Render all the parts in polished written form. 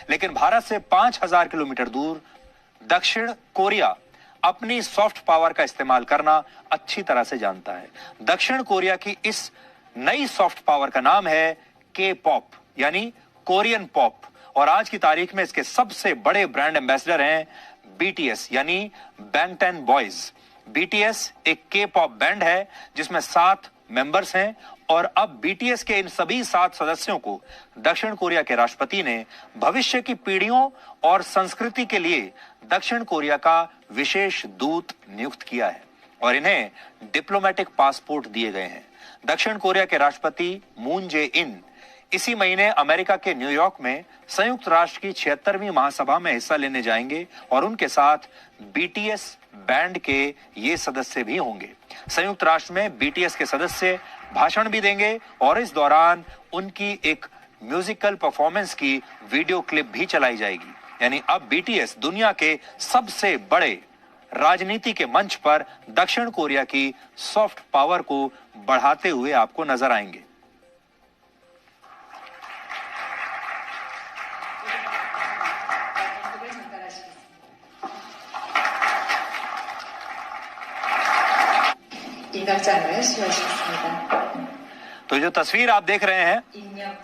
लेकिन भारत से 5000 किलोमीटर दूर दक्षिण कोरिया अपनी सॉफ्ट पावर का इस्तेमाल करना अच्छी तरह से जानता है। दक्षिण कोरिया की इस नई सॉफ्ट पावर का नाम है के पॉप, यानी कोरियन पॉप, और आज की तारीख में इसके सबसे बड़े ब्रांड एम्बेसडर हैं बीटीएस, यानी बैंगटन बॉयज। बीटीएस एक के पॉप बैंड है जिसमें 7 मेंबर्स हैं, और अब बीटीएस के इन सभी 7 सदस्यों को दक्षिण कोरिया के राष्ट्रपति ने भविष्य की पीढ़ियों और संस्कृति के लिए दक्षिण कोरिया का विशेष दूत नियुक्त किया है, और इन्हें डिप्लोमेटिक पासपोर्ट दिए गए हैं। दक्षिण कोरिया के राष्ट्रपति मून जे इन इसी महीने अमेरिका के न्यूयॉर्क में संयुक्त राष्ट्र की 76वीं महासभा में हिस्सा लेने जाएंगे, और उनके साथ बीटीएस बैंड के ये सदस्य भी होंगे। संयुक्त राष्ट्र में बीटीएस के सदस्य भाषण भी देंगे, और इस दौरान उनकी एक म्यूजिकल परफॉर्मेंस की वीडियो क्लिप भी चलाई जाएगी। यानी अब बीटीएस दुनिया के सबसे बड़े राजनीति के मंच पर दक्षिण कोरिया की सॉफ्ट पावर को बढ़ाते हुए आपको नजर आएंगे। तो जो तस्वीर आप देख रहे हैं,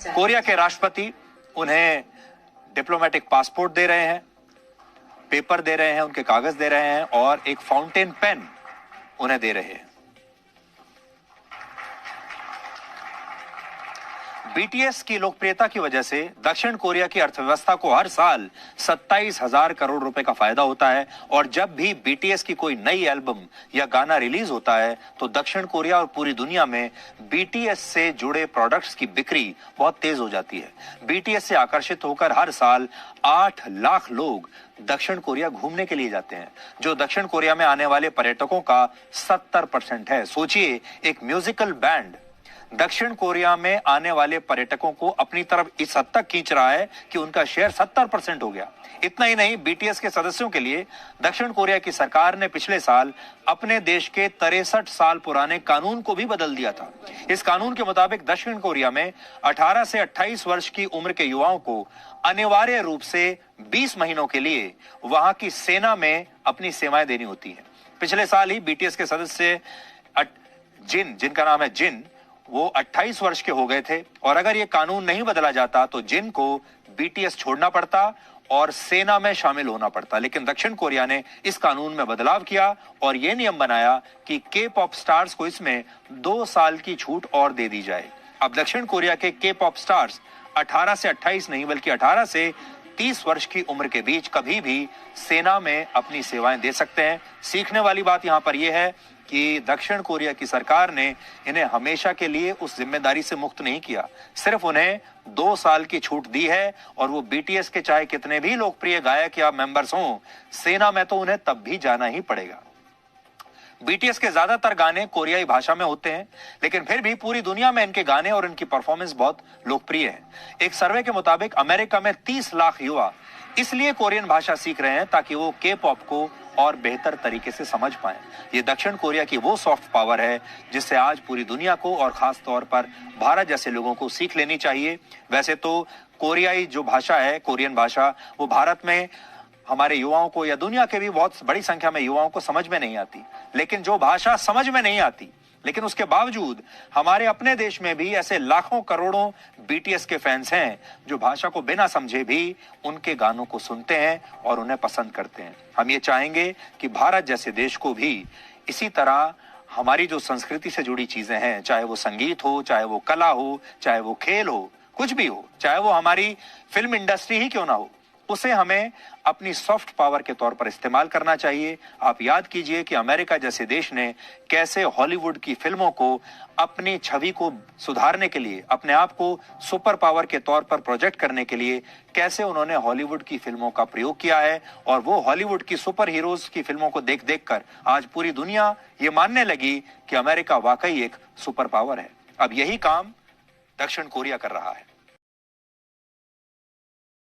कोरिया के राष्ट्रपति उन्हें डिप्लोमेटिक पासपोर्ट दे रहे हैं, पेपर दे रहे हैं, उनके कागज दे रहे हैं, और एक फाउंटेन पेन उन्हें दे रहे हैं। बीटीएस की लोकप्रियता की वजह से दक्षिण कोरिया की अर्थव्यवस्था को हर साल 27,000 करोड़ रुपए का फायदा होता है, और जब भी बीटीएस की कोई नई एल्बम या गाना रिलीज होता है तो दक्षिण कोरिया और पूरी दुनिया में बीटीएस से जुड़े प्रोडक्ट्स की बिक्री बहुत तेज हो जाती है। बीटीएस से आकर्षित होकर हर साल 8 लाख लोग दक्षिण कोरिया घूमने के लिए जाते हैं, जो दक्षिण कोरिया में आने वाले पर्यटकों का 70% है। सोचिए, एक म्यूजिकल बैंड दक्षिण कोरिया में आने वाले पर्यटकों को अपनी तरफ इस हद तक खींच रहा है कि उनका शेयर 70% हो गया। इतना ही नहीं, बीटीएस के सदस्यों के लिए दक्षिण कोरिया की सरकार ने पिछले साल अपने देश के 63 साल पुराने कानून को भी बदल दिया था। इस कानून के मुताबिक दक्षिण कोरिया में 18 से 28 वर्ष की उम्र के युवाओं को अनिवार्य रूप से 20 महीनों के लिए वहां की सेना में अपनी सेवाएं देनी होती है। पिछले साल ही बीटीएस के सदस्य जिनका नाम है जिन, वो 28 वर्ष के हो गए थे, और अगर ये कानून नहीं बदला जाता तो जिन को बीटीएस छोड़ना पड़ता और सेना में शामिल होना पड़ता। लेकिन दक्षिण कोरिया ने इस कानून में बदलाव किया और यह नियम बनाया कि के पॉप स्टार्स को इसमें 2 साल की छूट और दे दी जाए। अब दक्षिण कोरिया के पॉप स्टार्स 18 से 28 नहीं बल्कि 18 से 30 वर्ष की उम्र के बीच कभी भी सेना में अपनी सेवाएं दे सकते हैं। सीखने वाली बात यहां पर यह है कि दक्षिण कोरिया की सरकार ने इन्हें हमेशा के लिए उस जिम्मेदारी से मुक्त नहीं किया, सिर्फ उन्हें 2 साल की छूट दी है, और वो बीटीएस के चाहे कितने भी लोकप्रिय गायक या मेंबर्स हों, सेना में तो उन्हें तब भी जाना ही पड़ेगा। बीटीएस के ज्यादातर गाने कोरियाई भाषा में होते हैं, लेकिन फिर भी पूरी दुनिया में इनके गाने और इनकी परफॉर्मेंस बहुत लोकप्रिय है। एक सर्वे के मुताबिक अमेरिका में 30 लाख युवा इसलिए कोरियन भाषा सीख रहे हैं ताकि वो के पॉप को और बेहतर तरीके से समझ पाएं। ये दक्षिण कोरिया की वो सॉफ्ट पावर है जिससे आज पूरी दुनिया को और खास तौर पर भारत जैसे लोगों को सीख लेनी चाहिए। वैसे तो कोरियाई जो भाषा है, कोरियन भाषा, वो भारत में हमारे युवाओं को या दुनिया के भी बहुत बड़ी संख्या में युवाओं को समझ में नहीं आती, लेकिन जो भाषा समझ में नहीं आती लेकिन उसके बावजूद हमारे अपने देश में भी ऐसे लाखों करोड़ों बीटीएस के फैंस हैं जो भाषा को बिना समझे भी उनके गानों को सुनते हैं और उन्हें पसंद करते हैं। हम ये चाहेंगे कि भारत जैसे देश को भी इसी तरह हमारी जो संस्कृति से जुड़ी चीजें हैं, चाहे वो संगीत हो, चाहे वो कला हो, चाहे वो खेल हो, कुछ भी हो, चाहे वो हमारी फिल्म इंडस्ट्री ही क्यों ना हो, उसे हमें अपनी सॉफ्ट पावर के तौर पर इस्तेमाल करना चाहिए। आप याद कीजिए कि अमेरिका जैसे देश ने कैसे हॉलीवुड की फिल्मों को अपनी छवि को सुधारने के लिए, अपने आप को सुपर पावर के तौर पर प्रोजेक्ट करने के लिए कैसे उन्होंने हॉलीवुड की फिल्मों का प्रयोग किया है, और वो हॉलीवुड की सुपर हीरोज की फिल्मों को देख देख कर आज पूरी दुनिया ये मानने लगी कि अमेरिका वाकई एक सुपर पावर है। अब यही काम दक्षिण कोरिया कर रहा है।